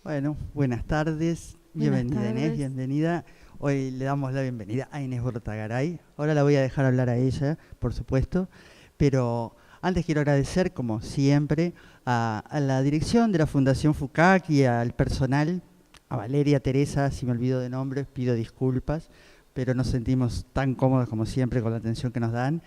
Bueno, buenas tardes, Buenas bienvenida Inés, tardes. bienvenida. Hoy le damos la bienvenida a Inés Bortagaray. Ahora la voy a dejar hablar a ella, por supuesto, pero antes quiero agradecer, como siempre, a la dirección de la Fundación FUCAC y al personal, a Valeria, Teresa, si me olvido de nombres, pido disculpas, pero nos sentimos tan cómodos como siempre con la atención que nos dan.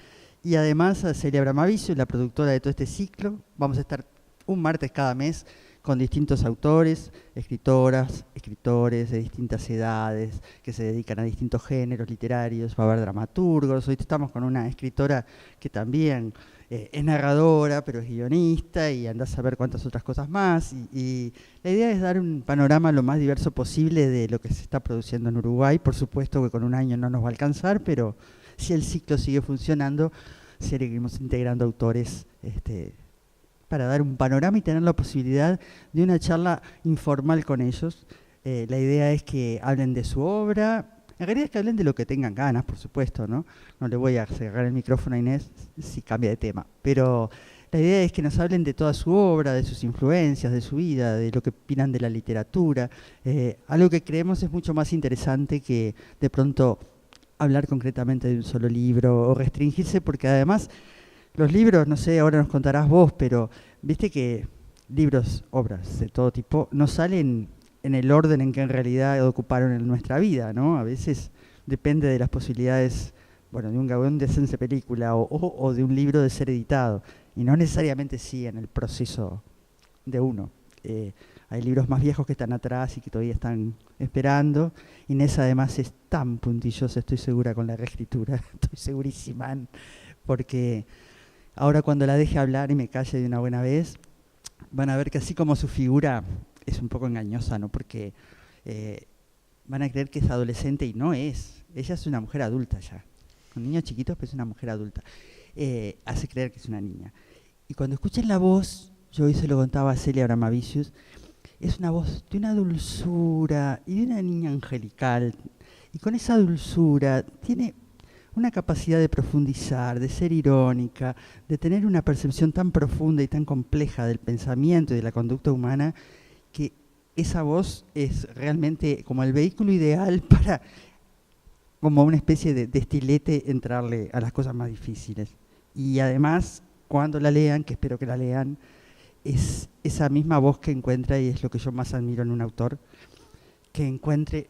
Y además a Celia Bramavicio, la productora de todo este ciclo. Vamos a estar un martes cada mes con distintos autores, escritoras, escritores de distintas edades, que se dedican a distintos géneros literarios. Va a haber dramaturgos. Hoy estamos con una escritora que también es narradora, pero es guionista, y andás a ver cuántas otras cosas más. Y la idea es dar un panorama lo más diverso posible de lo que se está produciendo en Uruguay. Por supuesto que con un año no nos va a alcanzar, pero si el ciclo sigue funcionando, seguimos integrando autores para dar un panorama y tener la posibilidad de una charla informal con ellos. La idea es que hablen de su obra, en realidad es que hablen de lo que tengan ganas, por supuesto, ¿no? No le voy a cerrar el micrófono a Inés si cambia de tema, pero la idea es que nos hablen de toda su obra, de sus influencias, de su vida, de lo que opinan de la literatura. Algo que creemos es mucho más interesante que de pronto hablar concretamente de un solo libro o restringirse, porque además los libros, no sé, ahora nos contarás vos, pero viste que libros, obras de todo tipo, no salen en el orden en que en realidad ocuparon en nuestra vida, ¿no? A veces depende de las posibilidades, bueno, de un Gabón de hacerse película o de un libro de ser editado, y no necesariamente sí en el proceso de uno. Hay libros más viejos que están atrás y que todavía están esperando. Inés además es tan puntillosa, estoy segura, con la reescritura, estoy segurísima, porque ahora cuando la deje hablar y me calle de una buena vez, van a ver que así como su figura es un poco engañosa, ¿no? Porque van a creer que es adolescente y no es. Ella es una mujer adulta ya. Con niños chiquitos, pero es una mujer adulta. Hace creer que es una niña. Y cuando escuchen la voz, yo hoy se lo contaba a Celia Bramavicius, es una voz de una dulzura y de una niña angelical. Y con esa dulzura tiene una capacidad de profundizar, de ser irónica, de tener una percepción tan profunda y tan compleja del pensamiento y de la conducta humana, que esa voz es realmente como el vehículo ideal para, como una especie de estilete, entrarle a las cosas más difíciles. Y además, cuando la lean, que espero que la lean, es esa misma voz que encuentra, y es lo que yo más admiro en un autor, que encuentre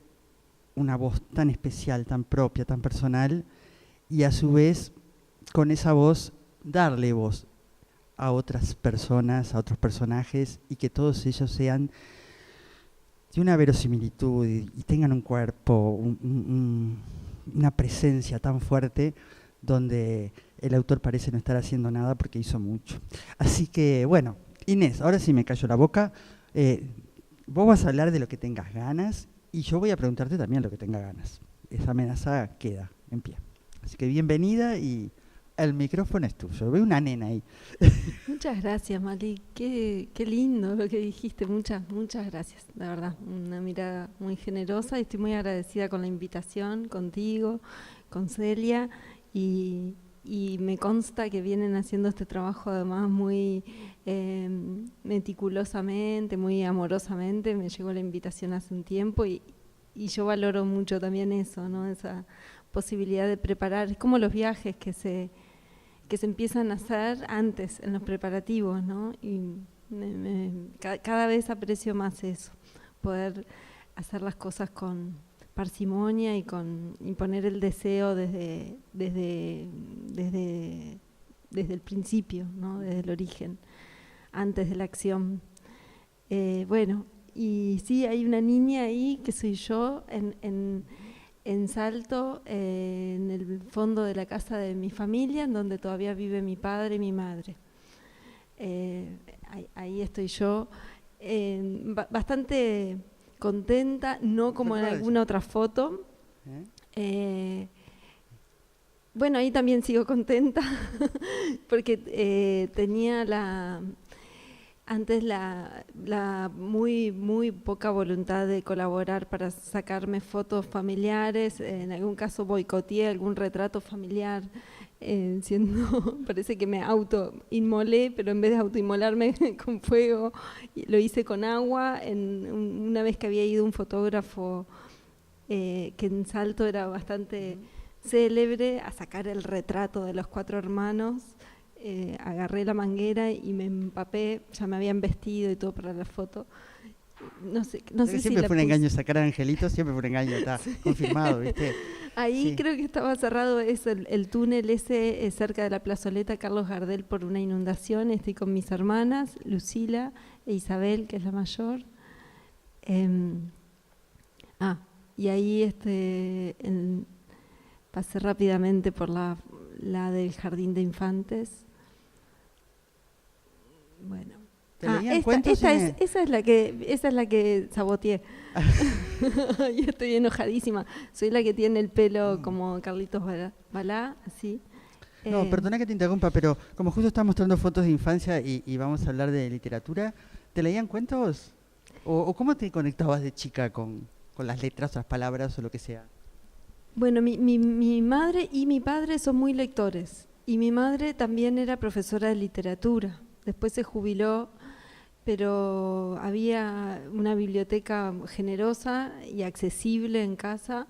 una voz tan especial, tan propia, tan personal, y a su vez con esa voz darle voz a otras personas, a otros personajes, y que todos ellos sean de una verosimilitud y tengan un cuerpo, una presencia tan fuerte, donde el autor parece no estar haciendo nada porque hizo mucho. Así que bueno, Inés, ahora sí me callo la boca. Vos vas a hablar de lo que tengas ganas y yo voy a preguntarte también lo que tenga ganas. Esa amenaza queda en pie. Así que bienvenida y el micrófono es tuyo. Veo una nena ahí. Muchas gracias, Mali. Qué lindo lo que dijiste. Muchas gracias, de verdad. Una mirada muy generosa y estoy muy agradecida con la invitación, contigo, con Celia. Y me consta que vienen haciendo este trabajo además muy meticulosamente, muy amorosamente. Me llegó la invitación hace un tiempo y yo valoro mucho también eso, ¿no? Esa posibilidad de preparar. Es como los viajes que se empiezan a hacer antes, en los preparativos, ¿no? Y cada vez aprecio más eso, poder hacer las cosas con parsimonia y poner el deseo desde el principio, ¿no? Desde el origen, antes de la acción. Bueno, y sí, hay una niña ahí que soy yo en Salto, en el fondo de la casa de mi familia, en donde todavía vive mi padre y mi madre. Ahí estoy yo, bastante contenta, no como en alguna otra foto. Bueno, ahí también sigo contenta, porque tenía antes la muy poca voluntad de colaborar para sacarme fotos familiares. En algún caso boicoteé algún retrato familiar parece que me autoinmolé, pero en vez de autoinmolarme con fuego, lo hice con agua. Una vez que había ido un fotógrafo que en Salto era bastante célebre a sacar el retrato de los 4 hermanos, agarré la manguera y me empapé, ya me habían vestido y todo para la foto. No sé siempre fue un engaño sacar a Angelito, siempre fue un engaño, está confirmado, ¿viste? Ahí creo que estaba cerrado el túnel ese cerca de la plazoleta Carlos Gardel por una inundación. Estoy con mis hermanas, Lucila e Isabel, que es la mayor. Y ahí pasé rápidamente por la del jardín de infantes. Bueno. Esa es la que saboteé. Y estoy enojadísima. Soy la que tiene el pelo como Carlitos Balá, así. No, perdona que te interrumpa, pero como justo estás mostrando fotos de infancia y vamos a hablar de literatura, ¿te leían cuentos? ¿O cómo te conectabas de chica con las letras o las palabras o lo que sea? Bueno, mi madre y mi padre son muy lectores. Y mi madre también era profesora de literatura. Después se jubiló, pero había una biblioteca generosa y accesible en casa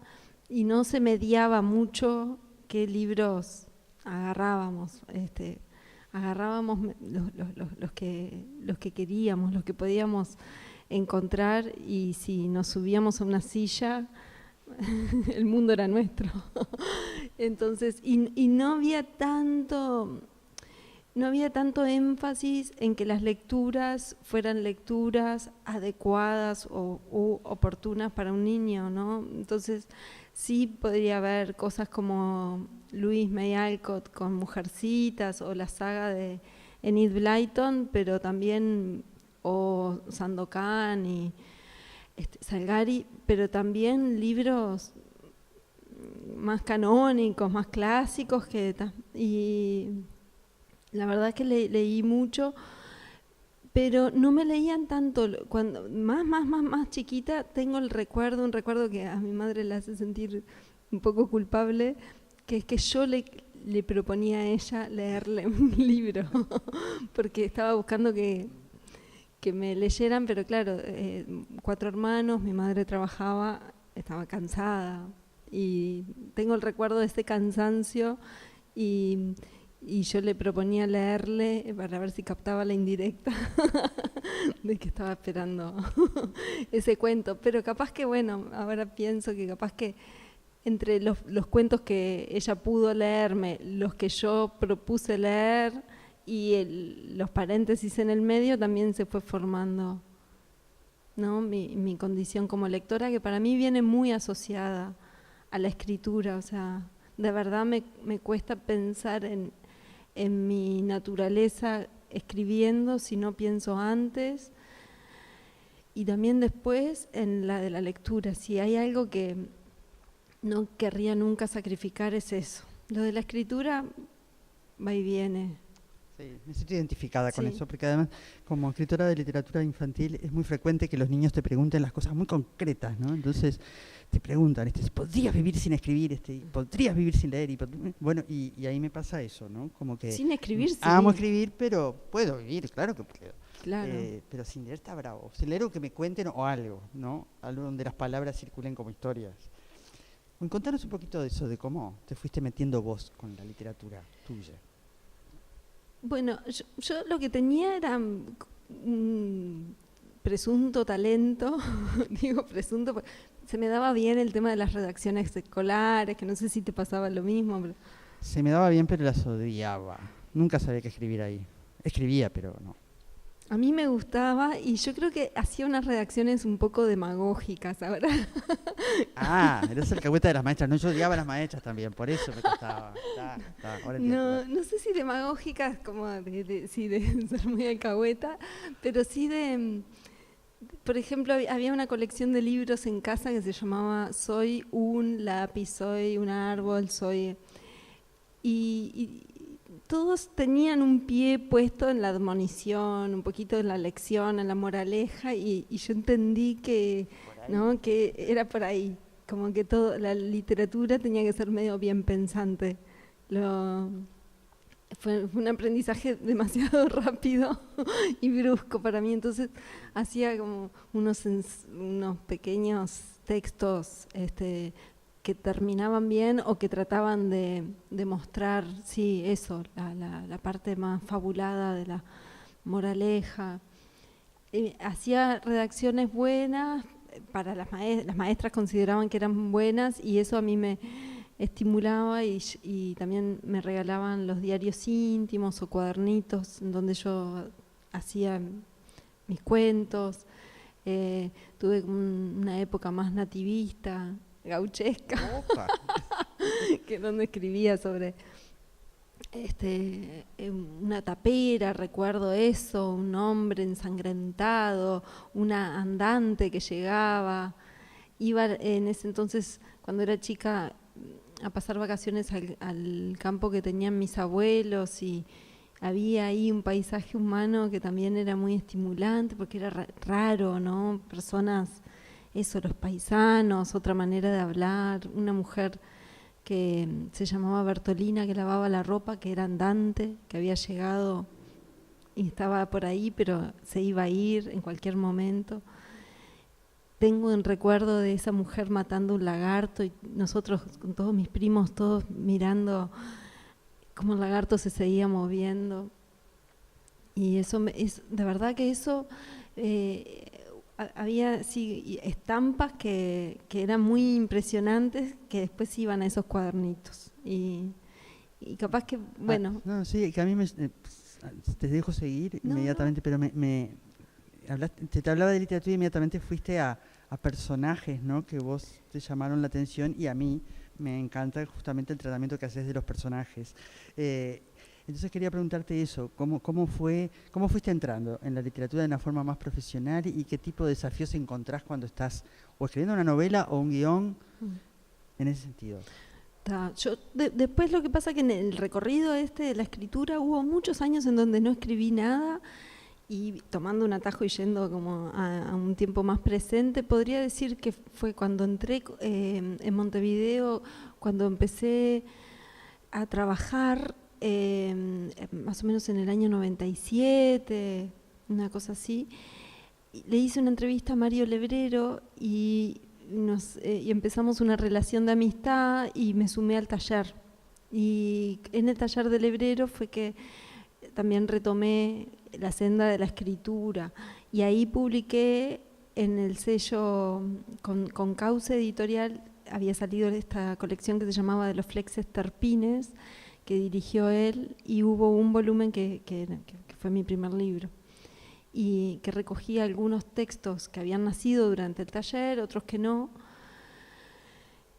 y no se mediaba mucho qué libros agarrábamos. Agarrábamos los que queríamos, los que podíamos encontrar, y si nos subíamos a una silla, el mundo era nuestro. Entonces, y no había tanto énfasis en que las lecturas fueran lecturas adecuadas o oportunas para un niño, ¿no? Entonces, sí podría haber cosas como Louise May Alcott con Mujercitas o la saga de Enid Blyton, pero también, o Sandokan y Salgari, pero también libros más canónicos, más clásicos, y la verdad es que leí mucho, pero no me leían tanto. Cuando más chiquita tengo un recuerdo que a mi madre le hace sentir un poco culpable, que es que yo le proponía a ella leerle un libro, porque estaba buscando que me leyeran, pero claro, 4 hermanos, mi madre trabajaba, estaba cansada, y tengo el recuerdo de ese cansancio, y yo le proponía leerle para ver si captaba la indirecta de que estaba esperando ese cuento. Pero capaz que, bueno, ahora pienso que capaz que entre los cuentos que ella pudo leerme, los que yo propuse leer y los paréntesis en el medio, también se fue formando, ¿no? mi condición como lectora, que para mí viene muy asociada a la escritura. O sea, de verdad me cuesta pensar en mi naturaleza escribiendo si no pienso antes y también después en la de la lectura. Si hay algo que no querría nunca sacrificar, es eso. Lo de la escritura va y viene. Sí, me siento identificada con eso, porque además, como escritora de literatura infantil, es muy frecuente que los niños te pregunten las cosas muy concretas, ¿no? Entonces te preguntan, ¿podrías vivir sin escribir? ¿Podrías vivir sin leer? Bueno, y ahí me pasa eso, ¿no? Como que sin escribir, sí. Amo escribir, pero puedo vivir, claro que puedo. Claro. Pero sin leer está bravo. Sin leer o que me cuenten o algo, ¿no? Algo donde las palabras circulen como historias. Bueno, contanos un poquito de eso, de cómo te fuiste metiendo vos con la literatura tuya. Bueno, yo lo que tenía era un presunto talento, digo presunto, porque se me daba bien el tema de las redacciones escolares, que no sé si te pasaba lo mismo. Pero se me daba bien, pero las odiaba. Nunca sabía qué escribir ahí. Escribía, pero no. A mí me gustaba y yo creo que hacía unas redacciones un poco demagógicas ahora. Eres alcahueta de las maestras. No, yo odiaba a las maestras también, por eso me costaba. No sé si demagógicas como de ser muy alcahueta, pero sí por ejemplo, había una colección de libros en casa que se llamaba Soy un lápiz, soy un árbol, soy... Y todos tenían un pie puesto en la admonición, un poquito en la lección, en la moraleja, y yo entendí que era por ahí, como que la literatura tenía que ser medio bien pensante, Fue un aprendizaje demasiado rápido y brusco para mí, entonces hacía como unos pequeños textos que terminaban bien o que trataban de mostrar, sí, eso, la parte más fabulada de la moraleja. Hacía redacciones buenas, para las maestras consideraban que eran buenas y eso a mí me estimulaba y también me regalaban los diarios íntimos o cuadernitos en donde yo hacía mis cuentos. Tuve una época más nativista, gauchesca, que donde escribía sobre una tapera, recuerdo eso, un hombre ensangrentado, una andante que llegaba. Iba en ese entonces, cuando era chica, a pasar vacaciones al campo que tenían mis abuelos y había ahí un paisaje humano que también era muy estimulante porque era raro, ¿no? Personas, eso, los paisanos, otra manera de hablar, una mujer que se llamaba Bertolina, que lavaba la ropa, que era andante, que había llegado y estaba por ahí, pero se iba a ir en cualquier momento. Tengo un recuerdo de esa mujer matando un lagarto y nosotros con todos mis primos, todos mirando cómo el lagarto se seguía moviendo. Y eso, de verdad que eso, había sí, estampas que eran muy impresionantes que después iban a esos cuadernitos. Y capaz que, bueno... no, sí, que a mí te dejo seguir inmediatamente, pero te hablaba de literatura y inmediatamente fuiste a personajes, ¿no? Que vos te llamaron la atención y a mí me encanta justamente el tratamiento que haces de los personajes. Entonces quería preguntarte eso, ¿cómo fuiste entrando en la literatura de una forma más profesional y qué tipo de desafíos encontrás cuando estás o escribiendo una novela o un guión en ese sentido? Yo después lo que pasa que en el recorrido de la escritura hubo muchos años en donde no escribí nada y tomando un atajo y yendo como a un tiempo más presente, podría decir que fue cuando entré en Montevideo, cuando empecé a trabajar, más o menos en el año 97, una cosa así. Le hice una entrevista a Mario Lebrero y empezamos una relación de amistad y me sumé al taller. Y en el taller de Lebrero fue que también retomé la senda de la escritura y ahí publiqué en el sello con Cauce Editorial, había salido esta colección que se llamaba De los Flexes Terpines, que dirigió él, y hubo un volumen que fue mi primer libro y que recogía algunos textos que habían nacido durante el taller, otros que no.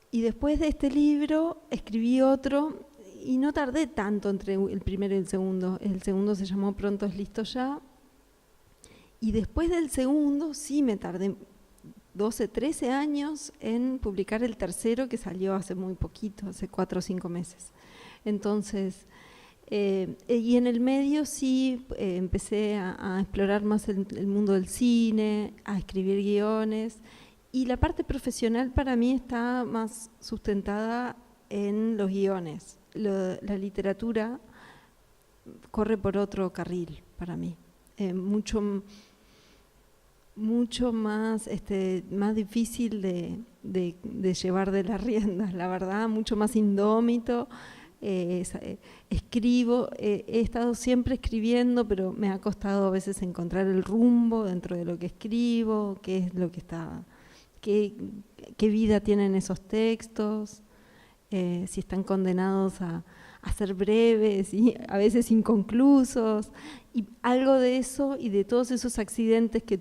Y después de este libro escribí otro y no tardé tanto entre el primero y el segundo. El segundo se llamó Pronto es listo ya. Y después del segundo sí me tardé 12, 13 años en publicar el tercero, que salió hace muy poquito, hace 4 o 5 meses. Entonces, y en el medio sí empecé a explorar más el mundo del cine, a escribir guiones, y la parte profesional para mí está más sustentada en los guiones. La literatura corre por otro carril para mí, mucho más, más difícil de llevar de las riendas, la verdad, mucho más indómito. Escribo, he estado siempre escribiendo, pero me ha costado a veces encontrar el rumbo dentro de lo que escribo, qué es lo que está, qué vida tienen esos textos, si están condenados a ser breves y a veces inconclusos, y algo de eso y de todos esos accidentes que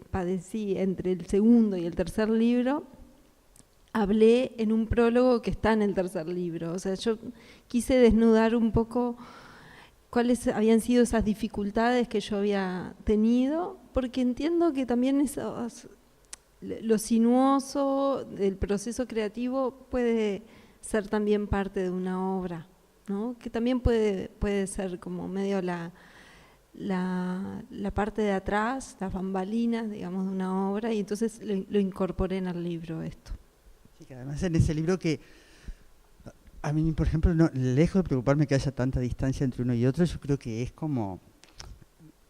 padecí entre el segundo y el tercer libro, hablé en un prólogo que está en el tercer libro. O sea, yo quise desnudar un poco cuáles habían sido esas dificultades que yo había tenido, porque entiendo que también lo sinuoso del proceso creativo puede ser también parte de una obra, ¿no? Que también puede ser como medio la parte de atrás, las bambalinas, digamos, de una obra, y entonces lo incorporé en el libro esto. Sí, que además en ese libro que A mí, por ejemplo, no, lejos de preocuparme que haya tanta distancia entre uno y otro, yo creo que es como,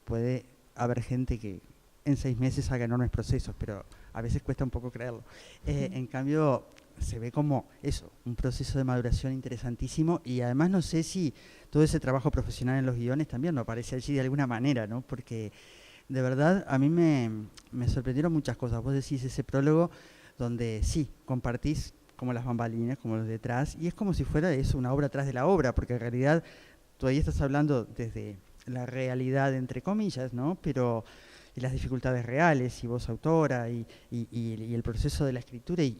puede haber gente que en 6 meses haga enormes procesos, pero a veces cuesta un poco creerlo. En cambio, se ve como eso, un proceso de maduración interesantísimo, y además no sé si todo ese trabajo profesional en los guiones también lo aparece allí de alguna manera, ¿no? Porque de verdad a mí me sorprendieron muchas cosas. Vos decís ese prólogo donde sí, compartís como las bambalinas, como los detrás, y es como si fuera eso, una obra atrás de la obra, porque en realidad tú ahí estás hablando desde la realidad, entre comillas, ¿no? Pero y las dificultades reales, y vos autora, y el proceso de la escritura y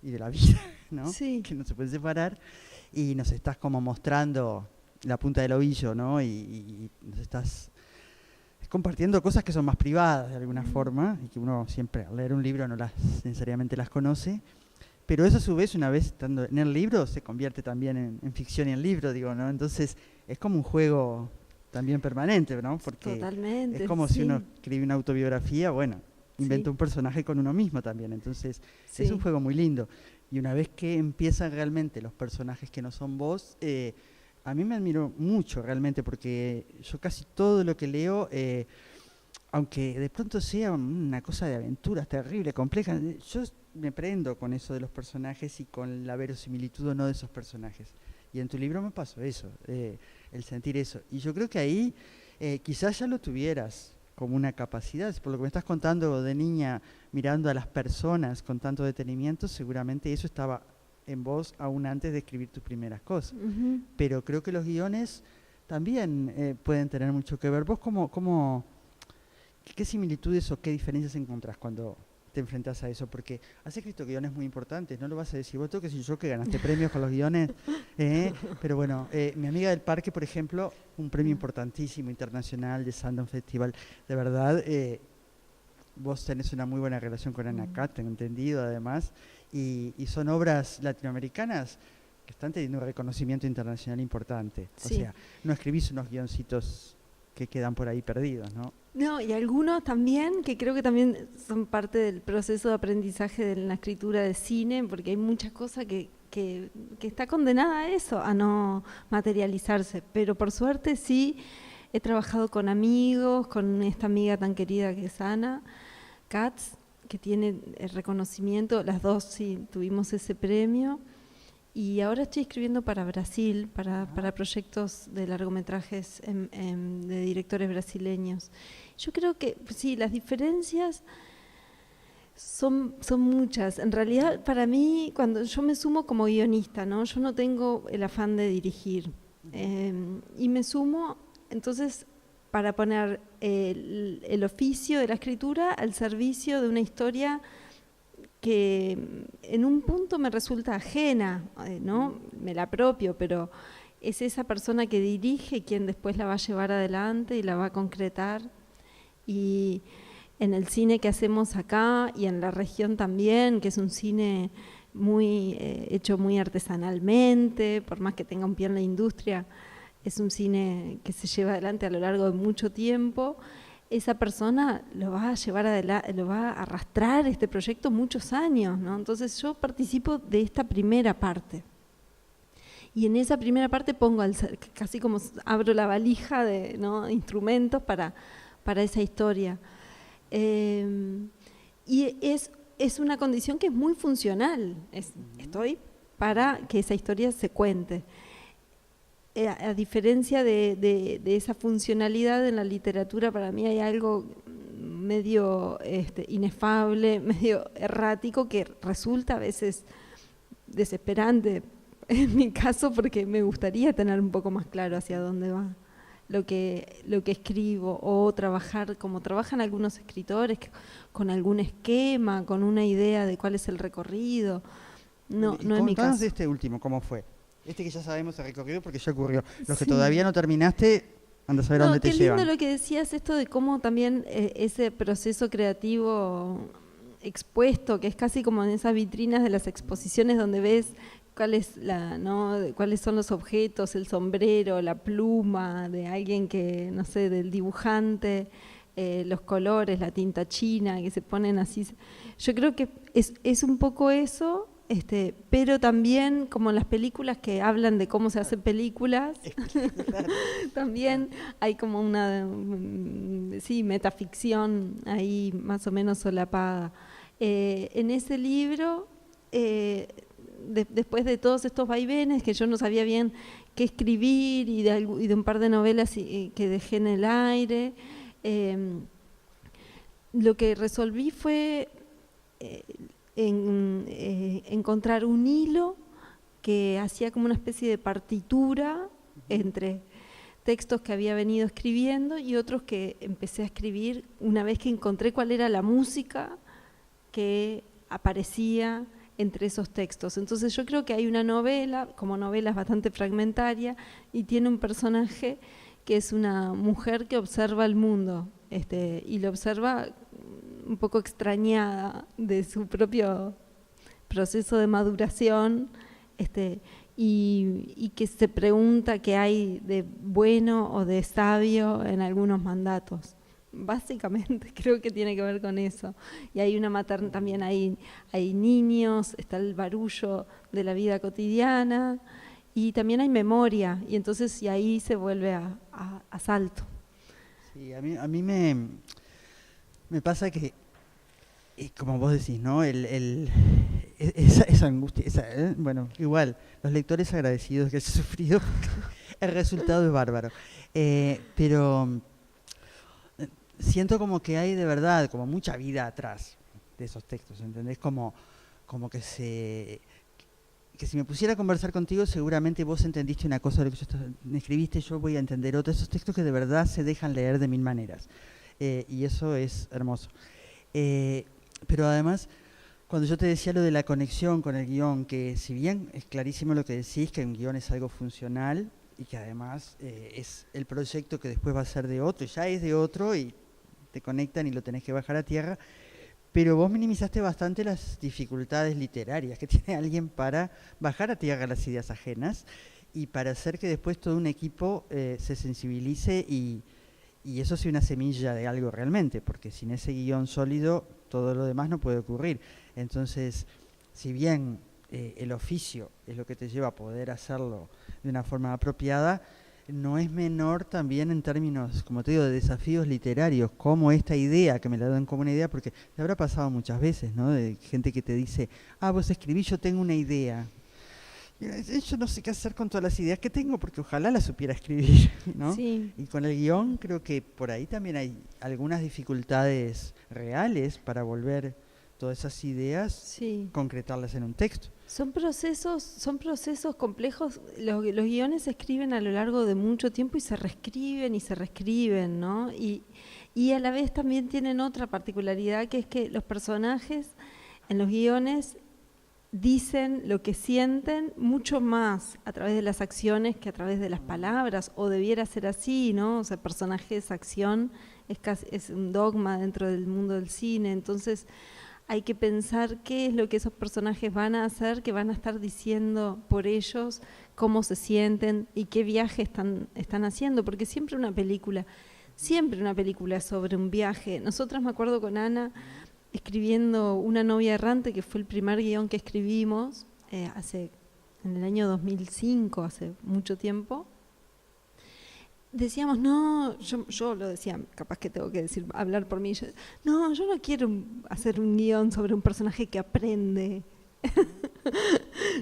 de la vida, ¿no? Sí. Que no se puede separar, y nos estás como mostrando la punta del ovillo, ¿no? Y nos estás compartiendo cosas que son más privadas de alguna forma, y que uno siempre al leer un libro no las necesariamente las conoce, pero eso a su vez, una vez estando en el libro, se convierte también en ficción y en libro, digo, ¿no? Entonces es como un juego también permanente, ¿no? Porque Totalmente, es como sí. si uno escribe una autobiografía, bueno, inventa Sí. un personaje con uno mismo también, entonces Sí. es un juego muy lindo. Y una vez que empiezan realmente los personajes que no son vos, a mí me admiro mucho realmente, porque yo casi todo lo que leo, aunque de pronto sea una cosa de aventuras terrible, compleja, yo me prendo con eso de los personajes y con la verosimilitud o no de esos personajes. Y en tu libro me pasó eso, el sentir eso. Y yo creo que ahí quizás ya lo tuvieras como una capacidad, por lo que me estás contando de niña, mirando a las personas con tanto detenimiento, seguramente eso estaba en vos aún antes de escribir tus primeras cosas. Ujú. Pero creo que los guiones también pueden tener mucho que ver. ¿Vos qué similitudes o qué diferencias encontrás cuando te enfrentas a eso? Porque has escrito guiones muy importantes, no lo vas a decir vos, tengo que decir yo que ganaste premios con los guiones, pero bueno, mi amiga del parque, por ejemplo, un premio importantísimo internacional de Sundance Festival, de verdad, vos tenés una muy buena relación con Anacat, tengo entendido además, y son obras latinoamericanas que están teniendo un reconocimiento internacional importante. Sí. O sea, no escribís unos guioncitos que quedan por ahí perdidos, ¿no? No, y algunos también, que creo que también son parte del proceso de aprendizaje de la escritura de cine, porque hay muchas cosas que está condenada a eso, a no materializarse. Pero por suerte sí, he trabajado con amigos, con esta amiga tan querida que es Ana Katz, que tiene el reconocimiento, las dos sí tuvimos ese premio. Y ahora estoy escribiendo para Brasil, para proyectos de largometrajes de directores brasileños. Yo creo que sí, las diferencias son muchas. En realidad, para mí, cuando yo me sumo como guionista, ¿no? Yo no tengo el afán de dirigir. Y me sumo, entonces, para poner el oficio de la escritura al servicio de una historia que en un punto me resulta ajena, ¿no? Me la apropio, pero es esa persona que dirige quien después la va a llevar adelante y la va a concretar. Y en el cine que hacemos acá y en la región también, que es un cine muy hecho muy artesanalmente, por más que tenga un pie en la industria, es un cine que se lleva adelante a lo largo de mucho tiempo. Esa persona lo va a llevar adelante, lo va a arrastrar este proyecto muchos años, ¿no? Entonces yo participo de esta primera parte. Y en esa primera parte pongo, casi como abro la valija de, ¿no?, instrumentos para esa historia. Y es una condición que es muy funcional. Estoy para que esa historia se cuente. A diferencia de esa funcionalidad en la literatura, para mí hay algo medio inefable, medio errático, que resulta a veces desesperante en mi caso, porque me gustaría tener un poco más claro hacia dónde va lo que escribo, o trabajar como trabajan algunos escritores, con algún esquema, con una idea de cuál es el recorrido. No es mi caso. De este último, ¿cómo fue? Este que ya sabemos el recorrido porque ya ocurrió. Los que Sí. todavía no terminaste, anda a saber a dónde te llevan. Qué lindo lo que decías, esto de cómo también ese proceso creativo expuesto, que es casi como en esas vitrinas de las exposiciones donde ves cuáles son los objetos, el sombrero, la pluma de alguien que, no sé, del dibujante, los colores, la tinta china, que se ponen así. Yo creo que es un poco eso, pero también como las películas que hablan de cómo se hacen películas, también hay como una metaficción ahí más o menos solapada. En ese libro, después de todos estos vaivenes, que yo no sabía bien qué escribir y de un par de novelas que dejé en el aire, lo que resolví fue encontrar un hilo que hacía como una especie de partitura entre textos que había venido escribiendo y otros que empecé a escribir una vez que encontré cuál era la música que aparecía entre esos textos. Entonces yo creo que hay una novela, como novela es bastante fragmentaria, y tiene un personaje que es una mujer que observa el mundo, y lo observa un poco extrañada de su propio proceso de maduración, y que se pregunta qué hay de bueno o de sabio en algunos mandatos. Básicamente creo que tiene que ver con eso. Y hay una materna, también hay niños, está el barullo de la vida cotidiana y también hay memoria, y entonces y ahí se vuelve a salto. Sí, a mí me pasa que, como vos decís, ¿no? Esa angustia, bueno, igual, los lectores agradecidos que he sufrido, el resultado es bárbaro. Pero siento como que hay de verdad, como mucha vida atrás de esos textos, ¿entendés? Como que si me pusiera a conversar contigo, seguramente vos entendiste una cosa de lo que me escribiste, yo voy a entender otra. Esos textos que de verdad se dejan leer de mil maneras. Y eso es hermoso. Pero además, cuando yo te decía lo de la conexión con el guión, que si bien es clarísimo lo que decís, que un guión es algo funcional y que además es el proyecto que después va a ser de otro, ya es de otro y te conectan y lo tenés que bajar a tierra, pero vos minimizaste bastante las dificultades literarias que tiene alguien para bajar a tierra las ideas ajenas y para hacer que después todo un equipo se sensibilice y eso sea una semilla de algo realmente, porque sin ese guión sólido todo lo demás no puede ocurrir. Entonces, si bien el oficio es lo que te lleva a poder hacerlo de una forma apropiada, no es menor también en términos, como te digo, de desafíos literarios, como esta idea, que me la dan como una idea, porque te habrá pasado muchas veces, ¿no? De gente que te dice, vos escribís, yo tengo una idea. Yo no sé qué hacer con todas las ideas que tengo, porque ojalá las supiera escribir, ¿no? Sí. Y con el guión creo que por ahí también hay algunas dificultades reales para volver todas esas ideas, concretarlas en un texto. Son procesos complejos. Los guiones se escriben a lo largo de mucho tiempo y se reescriben, ¿no? Y a la vez también tienen otra particularidad, que es que los personajes en los guiones dicen lo que sienten mucho más a través de las acciones que a través de las palabras, o debiera ser así, ¿no? O sea, personajes, acción, es un dogma dentro del mundo del cine. Entonces hay que pensar qué es lo que esos personajes van a hacer, que van a estar diciendo por ellos, cómo se sienten y qué viaje están haciendo, porque siempre una película es sobre un viaje. Nosotras, me acuerdo con Ana, escribiendo Una novia errante, que fue el primer guión que escribimos en el año 2005, hace mucho tiempo. Decíamos, no, yo lo decía, capaz que tengo que hablar por mí, yo no quiero hacer un guión sobre un personaje que aprende.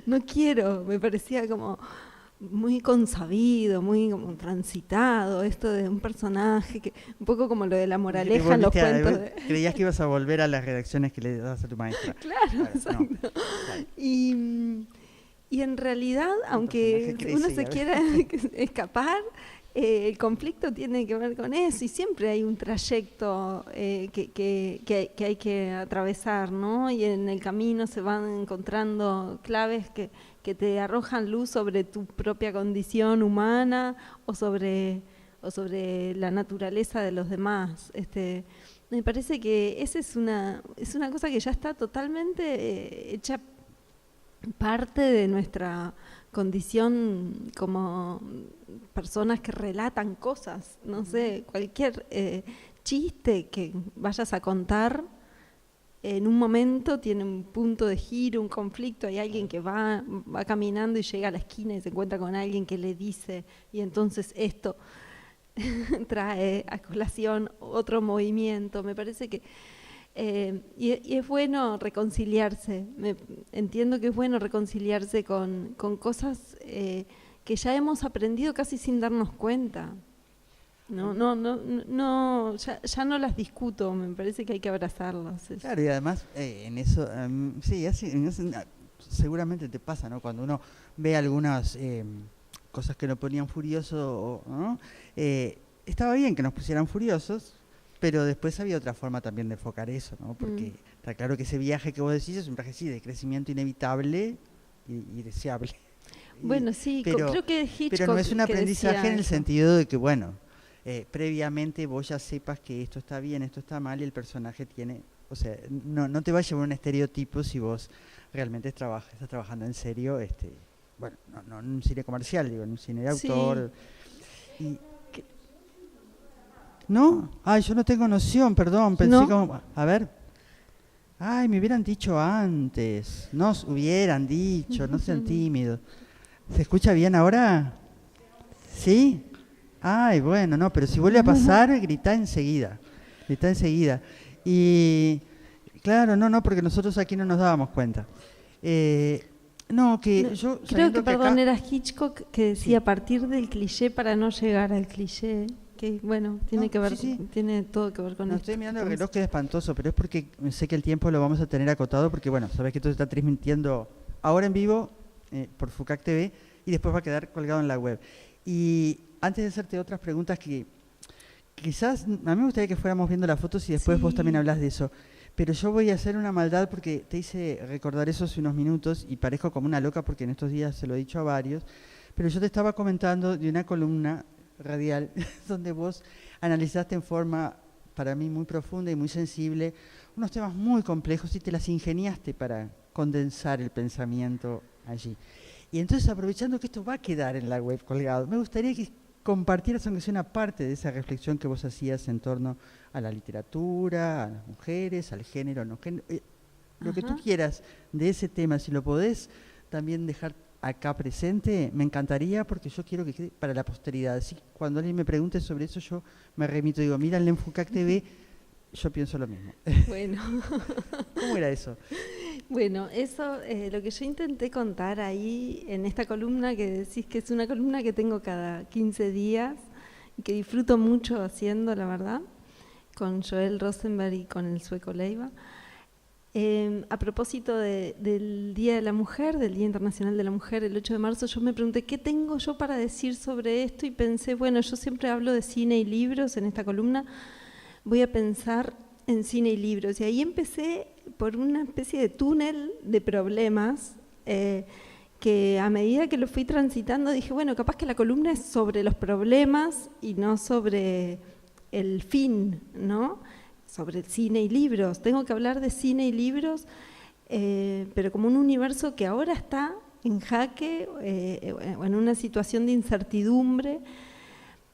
No quiero, me parecía como muy consabido, muy como transitado, esto de un personaje, que un poco como lo de la moraleja en los cuentos. Creías que ibas a volver a las redacciones que le das a tu maestra. Claro, exacto. No, claro. Y en realidad, aunque uno se quiera escapar, el conflicto tiene que ver con eso, y siempre hay un trayecto que hay que atravesar, ¿no? Y en el camino se van encontrando claves que te arrojan luz sobre tu propia condición humana o sobre la naturaleza de los demás. Me parece que esa es una cosa que ya está totalmente hecha parte de nuestra condición como personas que relatan cosas, no sé, cualquier chiste que vayas a contar en un momento tiene un punto de giro, un conflicto, hay alguien que va caminando y llega a la esquina y se encuentra con alguien que le dice, y entonces esto trae a colación otro movimiento. Me parece que y es bueno reconciliarse, entiendo que es bueno reconciliarse con cosas que ya hemos aprendido casi sin darnos cuenta. Ya no las discuto, me parece que hay que abrazarlas. Claro, y además en eso, seguramente te pasa, ¿no? Cuando uno ve algunas cosas que nos ponían furiosos, ¿no? Estaba bien que nos pusieran furiosos, pero después había otra forma también de enfocar eso, ¿no? Porque está claro que ese viaje que vos decís es un viaje, sí, de crecimiento inevitable y deseable. Bueno, sí, creo que Hitchcock, pero no es un aprendizaje en el sentido de que, bueno, previamente vos ya sepas que esto está bien, esto está mal, y el personaje tiene, o sea, no te va a llevar un estereotipo si vos realmente estás trabajando en serio, bueno, no en un cine comercial, digo, en un cine de autor. Sí. ¿No? Ay, yo no tengo noción, perdón, pensé como, a ver. Ay, me hubieran dicho antes, nos hubieran dicho, no sean tímidos. ¿Se escucha bien ahora? ¿Sí? Ay, bueno, no, pero si vuelve a pasar, grita enseguida. Y claro, no, porque nosotros aquí no nos dábamos cuenta. Yo creo que, perdón, era Hitchcock que decía partir del cliché para no llegar al cliché. Que bueno, tiene que ver, tiene todo que ver con esto. Estoy mirando el reloj, que es espantoso, pero es porque sé que el tiempo lo vamos a tener acotado, porque bueno, sabes que esto se está transmitiendo ahora en vivo por FUCAC TV y después va a quedar colgado en la web. Y antes de hacerte otras preguntas que quizás, a mí me gustaría que fuéramos viendo las fotos y después vos también hablas de eso, pero yo voy a hacer una maldad porque te hice recordar eso hace unos minutos y parezco como una loca porque en estos días se lo he dicho a varios, pero yo te estaba comentando de una columna radial donde vos analizaste en forma para mí muy profunda y muy sensible unos temas muy complejos y te las ingeniaste para condensar el pensamiento allí. Y entonces, aprovechando que esto va a quedar en la web colgado, me gustaría que compartieras aunque sea una parte de esa reflexión que vos hacías en torno a la literatura, a las mujeres, al género, no género, lo que tú quieras de ese tema, si lo podés también dejar acá presente, me encantaría, porque yo quiero que quede para la posteridad. Así que cuando alguien me pregunte sobre eso, yo me remito y digo, mira en FUCAC TV, yo pienso lo mismo. Bueno. ¿Cómo era eso? Bueno, eso, lo que yo intenté contar ahí en esta columna, que decís que es una columna que tengo cada 15 días y que disfruto mucho haciendo, la verdad, con Joel Rosenberg y con el sueco Leiva. A propósito del Día de la Mujer, del Día Internacional de la Mujer, el 8 de marzo, yo me pregunté qué tengo yo para decir sobre esto y pensé, bueno, yo siempre hablo de cine y libros en esta columna, voy a pensar en cine y libros. Y ahí empecé por una especie de túnel de problemas que a medida que lo fui transitando dije, bueno, capaz que la columna es sobre los problemas y no sobre el fin, ¿no? Sobre el cine y libros. Tengo que hablar de cine y libros, pero como un universo que ahora está en jaque, o en una situación de incertidumbre,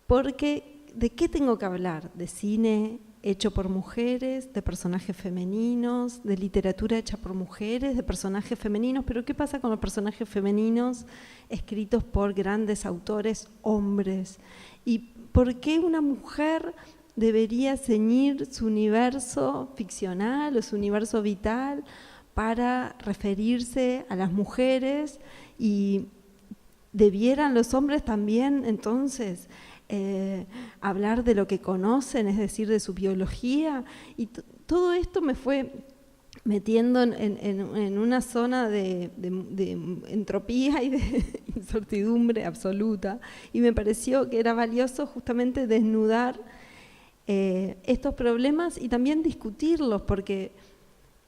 porque ¿de qué tengo que hablar? De cine hecho por mujeres, de personajes femeninos, de literatura hecha por mujeres, de personajes femeninos, pero ¿qué pasa con los personajes femeninos escritos por grandes autores hombres? ¿Y por qué una mujer debería ceñir su universo ficcional o su universo vital para referirse a las mujeres, y debieran los hombres también entonces hablar de lo que conocen, es decir, de su biología? Y todo esto me fue metiendo en una zona de entropía y de incertidumbre absoluta, y me pareció que era valioso justamente desnudar estos problemas y también discutirlos, porque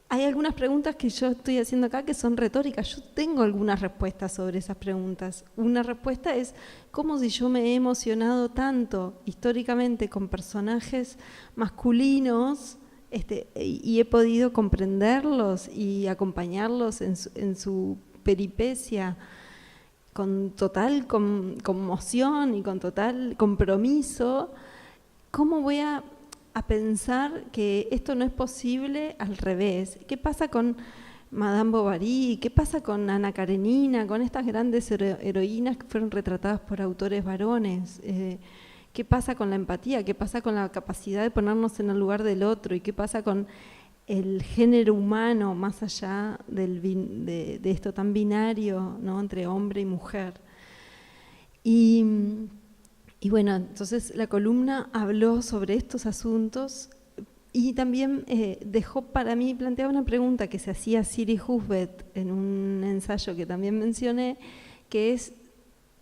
hay algunas preguntas que yo estoy haciendo acá que son retóricas. Yo tengo algunas respuestas sobre esas preguntas. Una respuesta es cómo, si yo me he emocionado tanto históricamente con personajes masculinos y he podido comprenderlos y acompañarlos en su peripecia con total conmoción y con total compromiso, ¿cómo voy a a pensar que esto no es posible al revés. ¿Qué pasa con Madame Bovary? ¿Qué pasa con Ana Karenina? Con estas grandes heroínas que fueron retratadas por autores varones. ¿Qué pasa con la empatía? ¿Qué pasa con la capacidad de ponernos en el lugar del otro? ¿Y qué pasa con el género humano más allá de esto tan binario, ¿no? Entre hombre y mujer? Y bueno, entonces la columna habló sobre estos asuntos y también dejó para mí, planteaba una pregunta que se hacía Siri Husbeth en un ensayo que también mencioné, que es,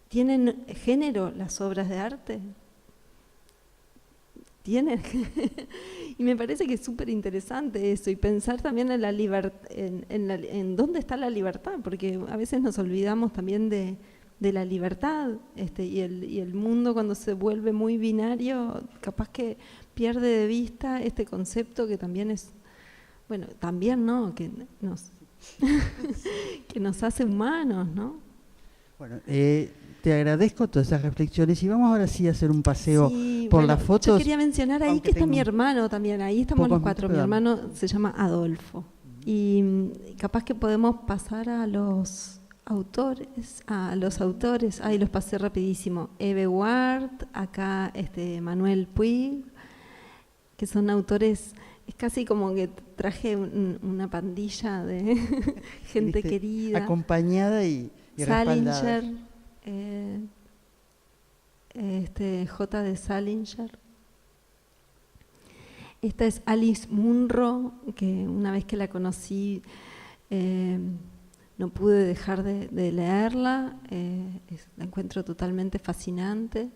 ¿tienen género las obras de arte? ¿Tienen? Y me parece que es súper interesante eso, y pensar también en la libertad, en dónde está la libertad, porque a veces nos olvidamos también de la libertad, y el mundo cuando se vuelve muy binario, capaz que pierde de vista este concepto que también es, bueno, también no, que nos hace humanos, ¿no? Bueno, te agradezco todas esas reflexiones y vamos ahora sí a hacer un paseo por las fotos. Yo quería mencionar ahí que está mi hermano también, ahí estamos los cuatro, mi hermano se llama Adolfo, y capaz que podemos pasar a los autores, ahí los pasé rapidísimo. Eve Ward, acá Manuel Puig, que son autores, es casi como que traje una pandilla de gente querida. Acompañada y Salinger, J. de Salinger. Esta es Alice Munro, que una vez que la conocí no pude dejar de leerla, la encuentro totalmente fascinante.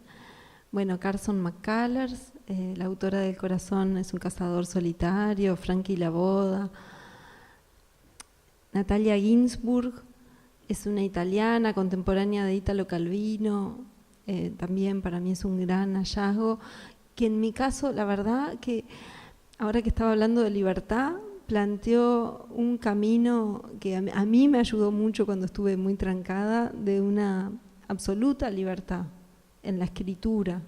Bueno, Carson McCullers, la autora del Corazón es un cazador solitario, Frankie la boda. Natalia Ginsburg es una italiana contemporánea de Italo Calvino, también para mí es un gran hallazgo, que en mi caso, la verdad que ahora que estaba hablando de libertad, planteó un camino que a mí me ayudó mucho cuando estuve muy trancada, de una absoluta libertad en la escritura.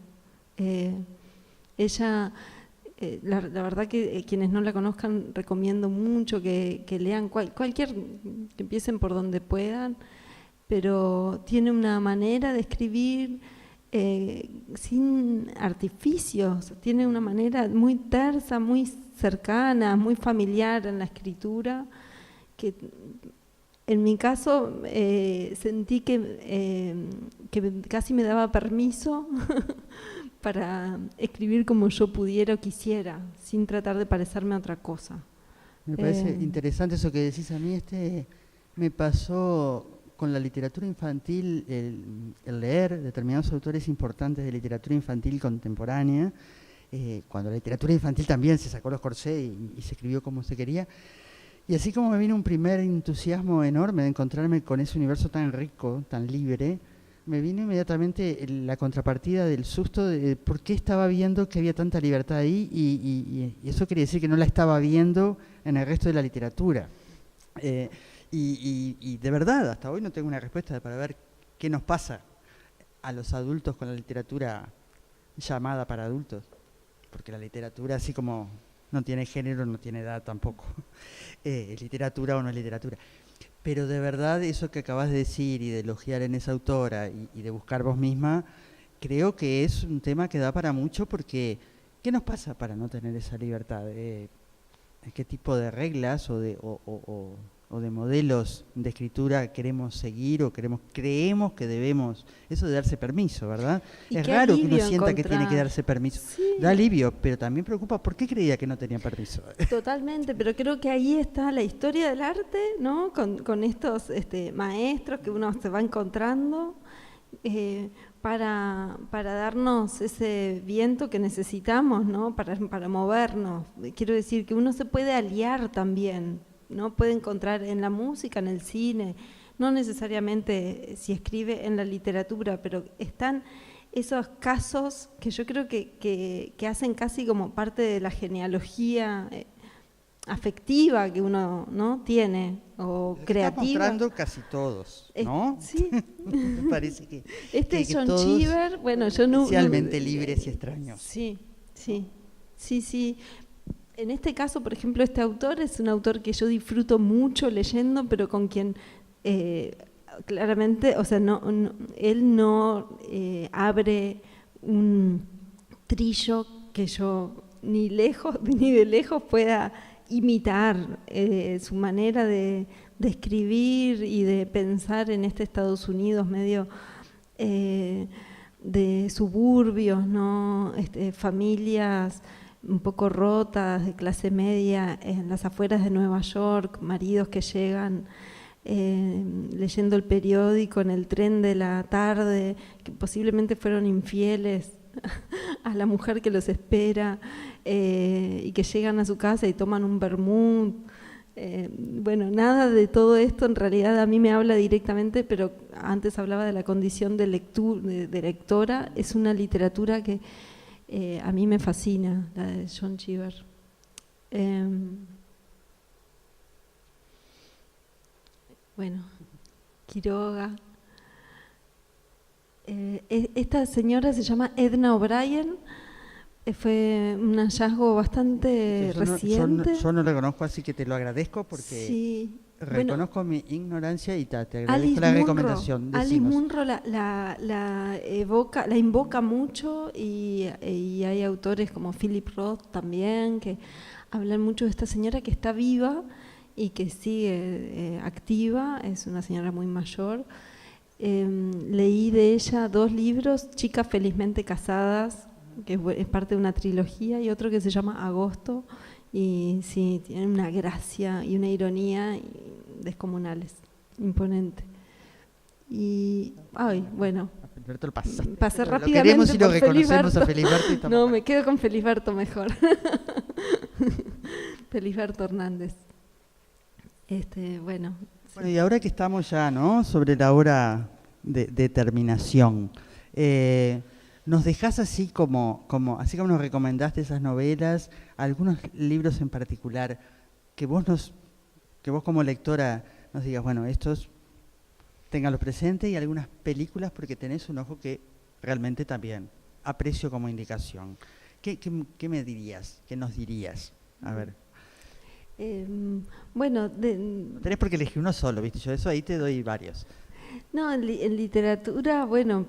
Ella, la verdad que quienes no la conozcan, recomiendo mucho que lean que empiecen por donde puedan, pero tiene una manera de escribir sin artificios, tiene una manera muy tersa, muy cercana, muy familiar en la escritura, que en mi caso sentí que casi me daba permiso para escribir como yo pudiera o quisiera, sin tratar de parecerme a otra cosa. Me parece interesante eso que decís. A mí me pasó con la literatura infantil, el leer determinados autores importantes de literatura infantil contemporánea, cuando la literatura infantil también se sacó los corsés y se escribió como se quería. Y así como me vino un primer entusiasmo enorme de encontrarme con ese universo tan rico, tan libre, me vino inmediatamente la contrapartida del susto de por qué estaba viendo que había tanta libertad ahí, y eso quería decir que no la estaba viendo en el resto de la literatura. Y de verdad, hasta hoy no tengo una respuesta para ver qué nos pasa a los adultos con la literatura llamada para adultos, porque la literatura, así como no tiene género, no tiene edad tampoco, es literatura o no es literatura. Pero de verdad, eso que acabas de decir y de elogiar en esa autora y de buscar vos misma, creo que es un tema que da para mucho, porque ¿qué nos pasa para no tener esa libertad? ¿Qué tipo de reglas o de modelos de escritura queremos seguir o creemos que debemos? Eso de darse permiso, ¿verdad? Es raro que uno sienta que tiene que darse permiso. Sí. Da alivio, pero también preocupa por qué creía que no tenía permiso. Totalmente, pero creo que ahí está la historia del arte, ¿no? Con estos maestros que uno se va encontrando para darnos ese viento que necesitamos, ¿no? Para movernos. Quiero decir que uno se puede aliar también, ¿no? Puede encontrar en la música, en el cine, no necesariamente si escribe en la literatura, pero están esos casos que yo creo que hacen casi como parte de la genealogía afectiva que uno, ¿no? tiene, o creativa. Está mostrando casi todos, ¿no? Sí. Me parece que John Cheever, bueno, yo no... Especialmente libres y extraños. Sí, sí. Sí, sí. En este caso, por ejemplo, este autor es un autor que yo disfruto mucho leyendo, pero con quien claramente, o sea, él no abre un trillo que yo ni de lejos pueda imitar. Su manera de escribir y de pensar en este Estados Unidos medio de suburbios, ¿no? Familias un poco rotas, de clase media, en las afueras de Nueva York, maridos que llegan leyendo el periódico en el tren de la tarde, que posiblemente fueron infieles a la mujer que los espera, y que llegan a su casa y toman un vermut. Bueno, nada de todo esto en realidad a mí me habla directamente, pero antes hablaba de la condición de lectora. Es una literatura que a mí me fascina, la de John Cheever. Bueno, Quiroga. Esta señora se llama Edna O'Brien. Fue un hallazgo bastante reciente. Yo no lo conozco, así que te lo agradezco porque sí. reconozco mi ignorancia y te agradezco Alice la Munro, recomendación. Alice Munro la invoca mucho y hay autores como Philip Roth también que hablan mucho de esta señora que está viva y que sigue activa. Es una señora muy mayor. Leí de ella 2 libros, Chicas felizmente casadas, que es parte de una trilogía, y otro que se llama Agosto, y sí, tiene una gracia y una ironía descomunales, imponente. Y, bueno, pasé rápidamente queremos y lo por reconocemos Felisberto. a Felisberto. No, me quedo con Felisberto mejor. Felisberto Hernández. Bueno. Bueno, y ahora que estamos ya, ¿no?, sobre la hora de terminación, nos dejás así como nos recomendaste esas novelas, algunos libros en particular que vos como lectora nos digas, bueno, estos ténganlos presentes, y algunas películas porque tenés un ojo que realmente también aprecio como indicación. ¿Qué me dirías? ¿Qué nos dirías? A ver. Bueno, no tenés por qué elegir uno solo, ¿viste? Yo eso ahí te doy varios. No, en literatura, bueno,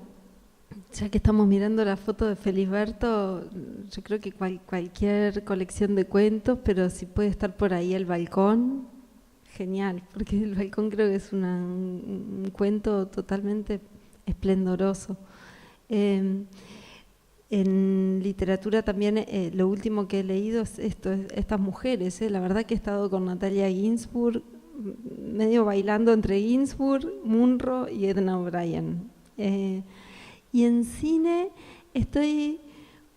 ya que estamos mirando la foto de Felisberto, yo creo que cualquier colección de cuentos, pero si puede estar por ahí El balcón, genial, porque El balcón creo que es un cuento totalmente esplendoroso. En literatura también lo último que he leído es estas mujeres. La verdad que he estado con Natalia Ginsburg, medio bailando entre Ginsburg, Munro y Edna O'Brien. Y en cine estoy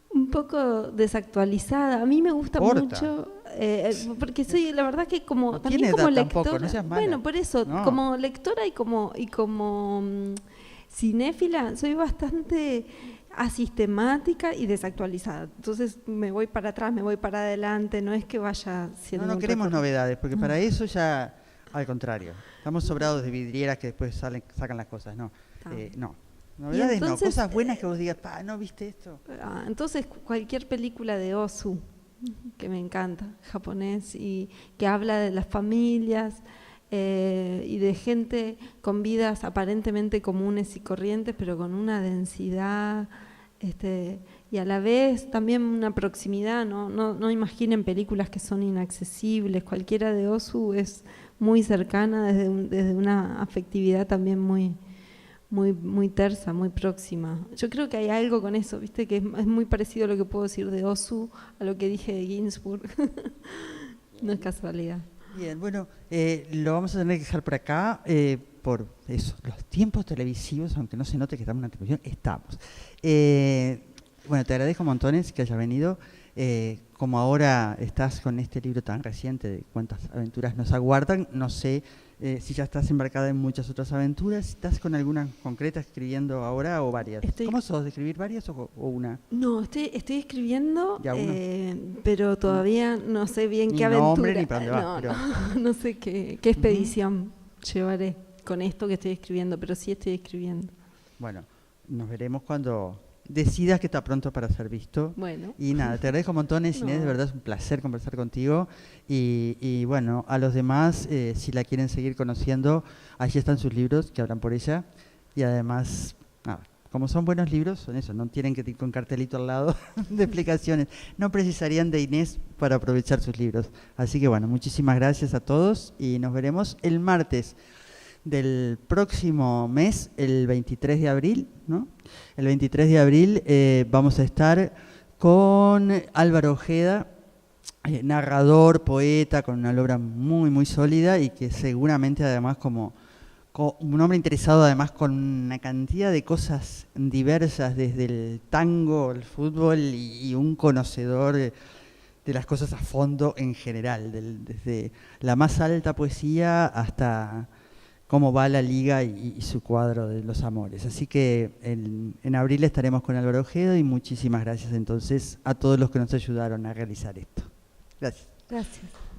un poco desactualizada. A mí me gusta mucho, porque soy, la verdad que como también como lectora, tampoco, no seas mala. Bueno, por eso, no. Como lectora y como cinéfila, soy bastante asistemática y desactualizada. Entonces me voy para atrás, me voy para adelante, no es que vaya siendo... No queremos novedades, porque para eso ya, al contrario, estamos sobrados de vidrieras que después sacan las cosas, no. No. Novedades entonces, no, cosas buenas que vos digas, ¿no viste esto? Entonces cualquier película de Ozu, que me encanta, japonés, y que habla de las familias y de gente con vidas aparentemente comunes y corrientes, pero con una densidad y a la vez también una proximidad. No imaginen películas que son inaccesibles. Cualquiera de Ozu es muy cercana desde una afectividad también muy tersa, muy próxima. Yo creo que hay algo con eso, ¿viste? Que es muy parecido a lo que puedo decir de Ozu, a lo que dije de Ginsburg. No es casualidad. Bien, bueno, lo vamos a tener que dejar por acá, por eso, los tiempos televisivos, aunque no se note que estamos en la televisión, estamos. Bueno, te agradezco montones que hayas venido. Como ahora estás con este libro tan reciente de cuántas aventuras nos aguardan, no sé si ya estás embarcada en muchas otras aventuras. ¿Estás con alguna concreta escribiendo ahora o varias? ¿Cómo sos? ¿De escribir varias o una? No, estoy escribiendo, pero todavía no sé bien ni qué aventura. Nombre, ni para dónde va, no sé qué expedición llevaré con esto que estoy escribiendo, pero sí estoy escribiendo. Bueno, nos veremos cuando decidas que está pronto para ser visto. Bueno. Y nada, te agradezco un montón, Inés, de verdad es un placer conversar contigo. Y bueno, a los demás, si la quieren seguir conociendo, allí están sus libros que hablan por ella. Y además, nada, como son buenos libros, son eso, no tienen que ir con cartelito al lado de explicaciones. No precisarían de Inés para aprovechar sus libros. Así que bueno, muchísimas gracias a todos y nos veremos el martes del próximo mes, el 23 de abril, ¿no? El 23 de abril vamos a estar con Álvaro Ojeda, narrador, poeta, con una obra muy, muy sólida y que seguramente además como un hombre interesado además con una cantidad de cosas diversas, desde el tango, el fútbol y un conocedor de las cosas a fondo en general, desde la más alta poesía hasta cómo va la liga y su cuadro de los amores. Así que en abril estaremos con Álvaro Ojeda y muchísimas gracias entonces a todos los que nos ayudaron a realizar esto. Gracias. Gracias.